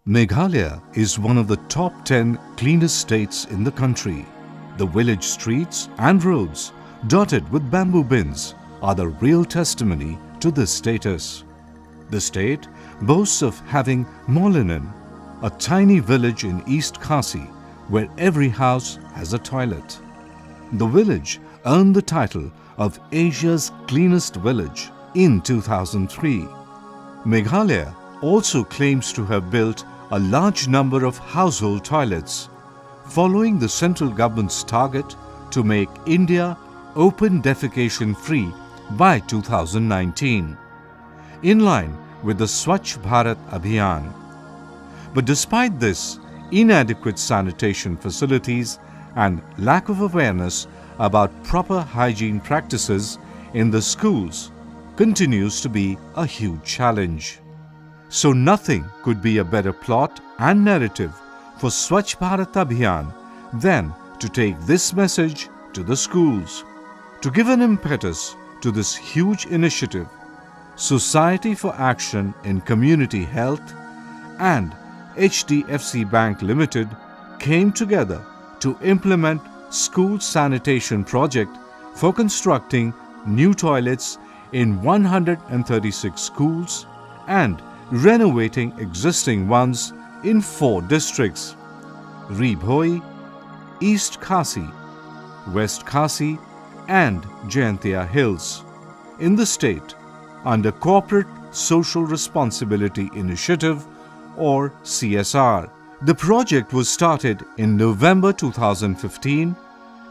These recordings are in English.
Meghalaya is one of the top 10 cleanest states in the country. The village streets and roads, dotted with bamboo bins, are the real testimony to this status. The state boasts of having Molinan, a tiny village in East Khasi, where every house has a toilet. The village earned the title of Asia's cleanest village in 2003. Meghalaya also claims to have built a large number of household toilets, following the central government's target to make India open defecation free by 2019, in line with the SWACH Bharat Abhiyan. But despite this, inadequate sanitation facilities and lack of awareness about proper hygiene practices in the schools continues to be a huge challenge. So nothing could be a better plot and narrative for Swachh Bharat Abhiyan than to take this message to the schools. To give an impetus to this huge initiative, Society for Action in Community Health and HDFC Bank Limited came together to implement school sanitation project for constructing new toilets in 136 schools and renovating existing ones in 4 districts: Ribhoi, East Khasi, West Khasi and Jaintia Hills in the state under Corporate Social Responsibility Initiative or CSR. The project was started in November 2015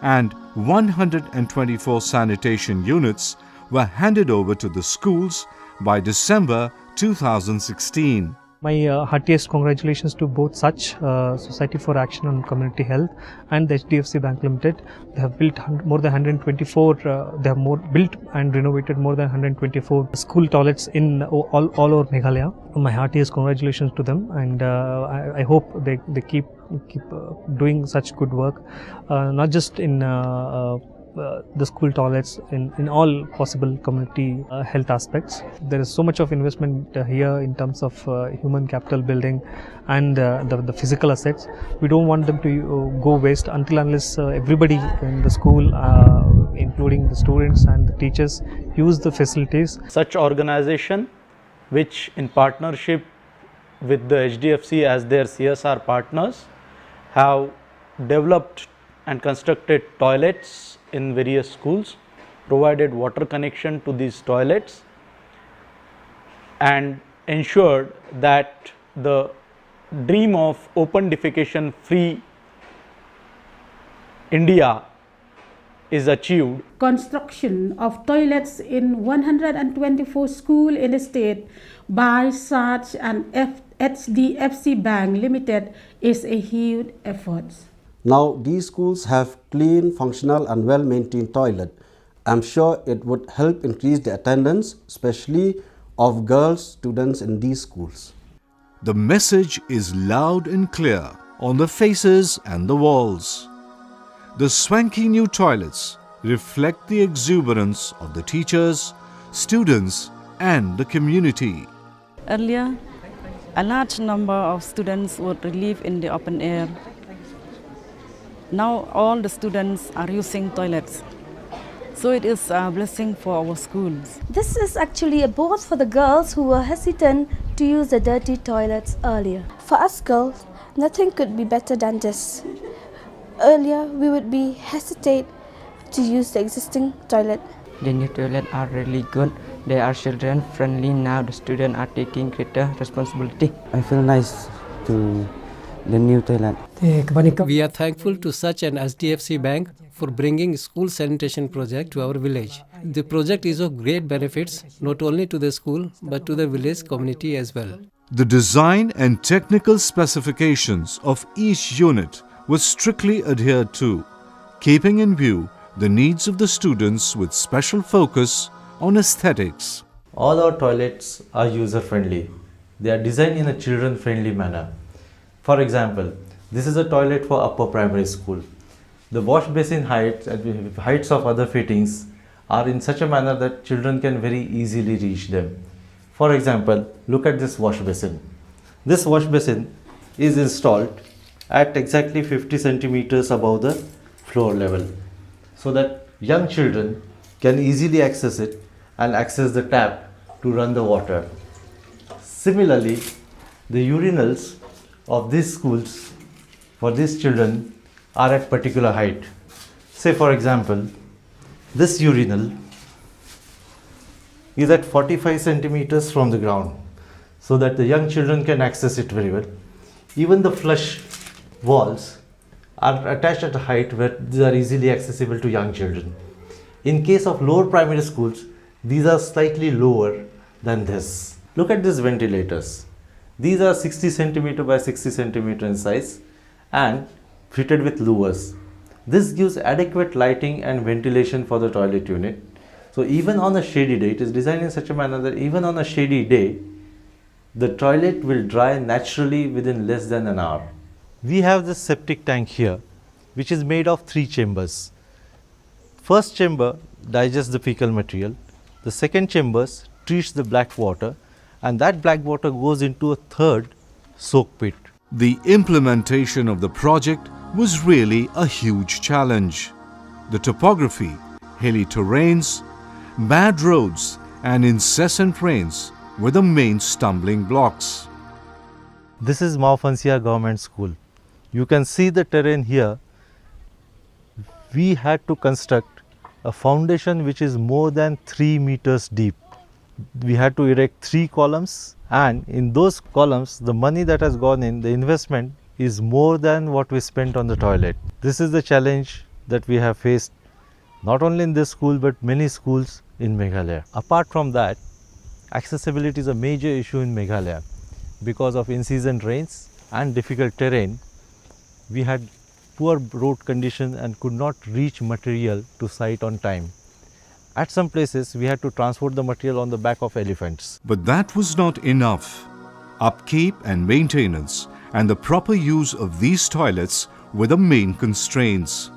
and 124 sanitation units were handed over to the schools by December 2016. My heartiest congratulations to both SACH, Society for Action on Community Health, and the HDFC Bank Limited. They have built more than 124. They have built and renovated more than 124 school toilets in all over Meghalaya. My heartiest congratulations to them, and I hope they keep doing such good work, not just in the school toilets, in all possible community health aspects. There is so much of investment here in terms of human capital building and the physical assets. We don't want them to go waste until unless everybody in the school, including the students and the teachers, use the facilities. Such organization, which in partnership with the HDFC as their CSR partners, have developed and constructed toilets in various schools, provided water connection to these toilets, and ensured that the dream of open defecation free India is achieved. Construction of toilets in 124 schools in the state by SACH and HDFC Bank Limited is a huge effort. Now these schools have clean, functional and well-maintained toilet. I'm sure it would help increase the attendance, especially of girls students in these schools. The message is loud and clear on the faces and the walls. The swanky new toilets reflect the exuberance of the teachers, students and the community. Earlier, a large number of students would live in the open air. Now all the students are using toilets. So it is a blessing for our schools. This is actually a boon for the girls who were hesitant to use the dirty toilets earlier. For us girls, nothing could be better than this. Earlier, we would be hesitant to use the existing toilet. The new toilets are really good. They are children friendly. Now the students are taking greater responsibility. I feel nice to the new toilet. We are thankful to SACH and HDFC Bank for bringing school sanitation project to our village. The project is of great benefits not only to the school but to the village community as well. The design and technical specifications of each unit were strictly adhered to, keeping in view the needs of the students with special focus on aesthetics. All our toilets are user-friendly. They are designed in a children-friendly manner. For example, this is a toilet for upper primary school. The wash basin heights and heights of other fittings are in such a manner that children can very easily reach them. For example, look at this wash basin. This wash basin is installed at exactly 50 centimeters above the floor level, so that young children can easily access it and access the tap to run the water. Similarly, the urinals of these schools for these children are at particular height. Say for example, this urinal is at 45 centimeters from the ground, so that the young children can access it very well. Even the flush walls are attached at a height where these are easily accessible to young children. In case of lower primary schools, these are slightly lower than this. Look at these ventilators. These are 60 centimeter by 60 centimeter in size and fitted with louvers. This gives adequate lighting and ventilation for the toilet unit. So even on a shady day, it is designed in such a manner that even on a shady day, the toilet will dry naturally within less than an hour. We have this septic tank here, which is made of 3 chambers. First chamber digests the fecal material. The second chamber treats the black water, and that black water goes into a third soak pit. The implementation of the project was really a huge challenge. The topography, hilly terrains, bad roads and incessant rains were the main stumbling blocks. This is Maofansia Government School. You can see the terrain here. We had to construct a foundation which is more than 3 meters deep. We had to erect 3 columns, and in those columns the money that has gone in, the investment is more than what we spent on the toilet. This is the challenge that we have faced not only in this school but many schools in Meghalaya. Apart from that, accessibility is a major issue in Meghalaya. Because of in-season rains and difficult terrain, we had poor road condition and could not reach material to site on time. At some places, we had to transport the material on the back of elephants. But that was not enough. Upkeep and maintenance and the proper use of these toilets were the main constraints.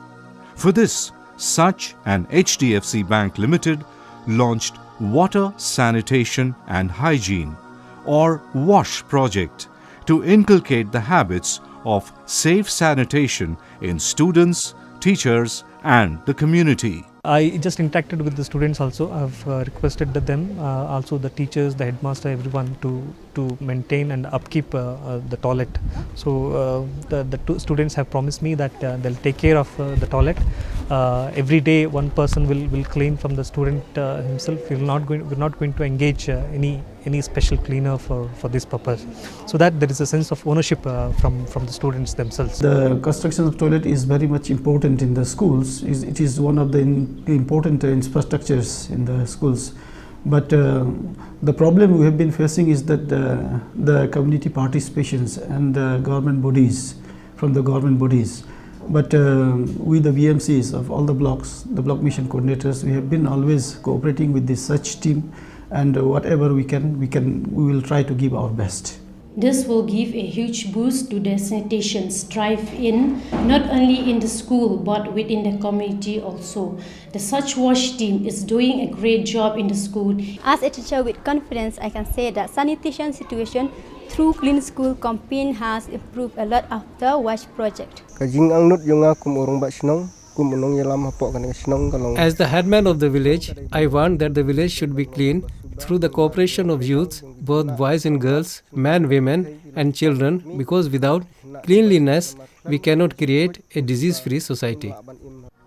For this, SACH and HDFC Bank Limited launched Water, Sanitation and Hygiene, or WASH project, to inculcate the habits of safe sanitation in students, teachers and the community. I just interacted with the students also. I've requested them, also the teachers, the headmaster, everyone to maintain and upkeep the toilet. So the students have promised me that they'll take care of the toilet. Every day one person will clean from the student himself. We're not going to engage any special cleaner for this purpose, so that there is a sense of ownership from the students themselves. The construction of toilet is very much important in the schools. It is one of the important infrastructures in the schools. But the problem we have been facing is that the community participations and the government bodies, from the government bodies. But with the VMCs of all the blocks, the block mission coordinators, we have been always cooperating with the SACH team, and whatever we will try to give our best. This will give a huge boost to the sanitation strive in not only in the school but within the community also. The SACH WASH team is doing a great job in the school. As a teacher with confidence, I can say that sanitation situation through Clean School campaign has improved a lot after WASH project. As the headman of the village, I want that the village should be clean through the cooperation of youths, both boys and girls, men, women and children, because without cleanliness, we cannot create a disease-free society.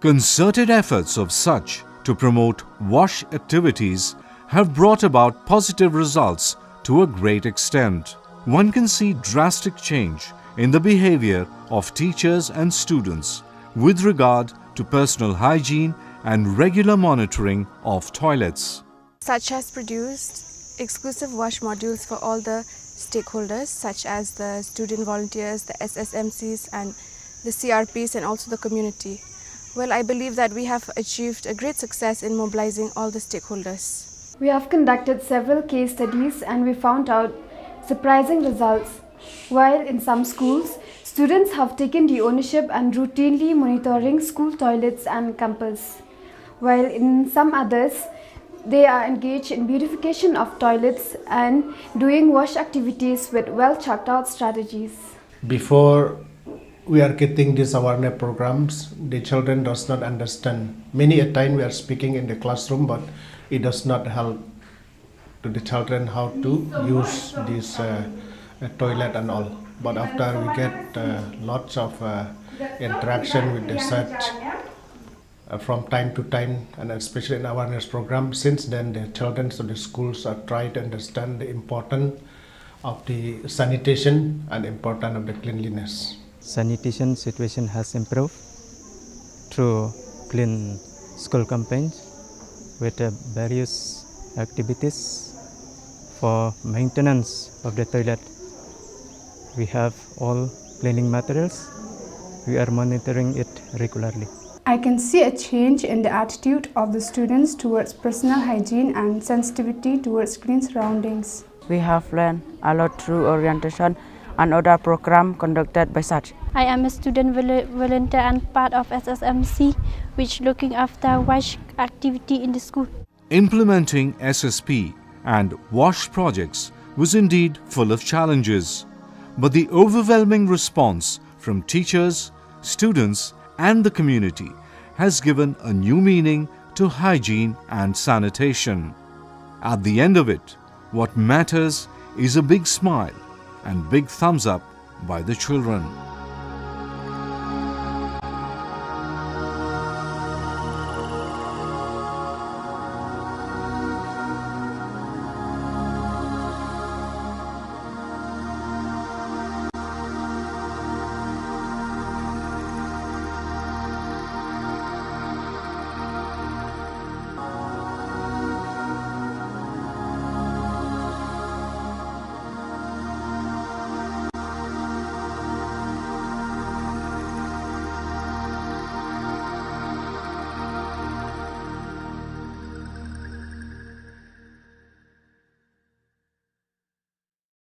Concerted efforts of SACH to promote WASH activities have brought about positive results to a great extent. One can see drastic change in the behavior of teachers and students with regard to personal hygiene and regular monitoring of toilets. SACH has produced exclusive WASH modules for all the stakeholders, such as the student volunteers, the SSMCs and the CRPs and also the community. Well, I believe that we have achieved a great success in mobilizing all the stakeholders. We have conducted several case studies and we found out surprising results. While in some schools, students have taken the ownership and routinely monitoring school toilets and campus, while in some others, they are engaged in beautification of toilets and doing WASH activities with well-checked out strategies. Before we are getting these awareness programs, the children does not understand. Many a time we are speaking in the classroom, but it does not help to the children how to use this toilet and all. But after we get lots of interaction with the SACH from time to time, and especially in awareness program, since then the children of the schools are trying to understand the importance of the sanitation and importance of the cleanliness. Sanitation situation has improved through clean school campaigns with various activities for maintenance of the toilet. We have all cleaning materials. We are monitoring it regularly. I can see a change in the attitude of the students towards personal hygiene and sensitivity towards clean surroundings. We have learned a lot through orientation and other programs conducted by SACH. I am a student volunteer and part of SSMC, which looking after WASH activity in the school. Implementing SSP and WASH projects was indeed full of challenges, but the overwhelming response from teachers, students and the community has given a new meaning to hygiene and sanitation. At the end of it, what matters is a big smile and big thumbs up by the children.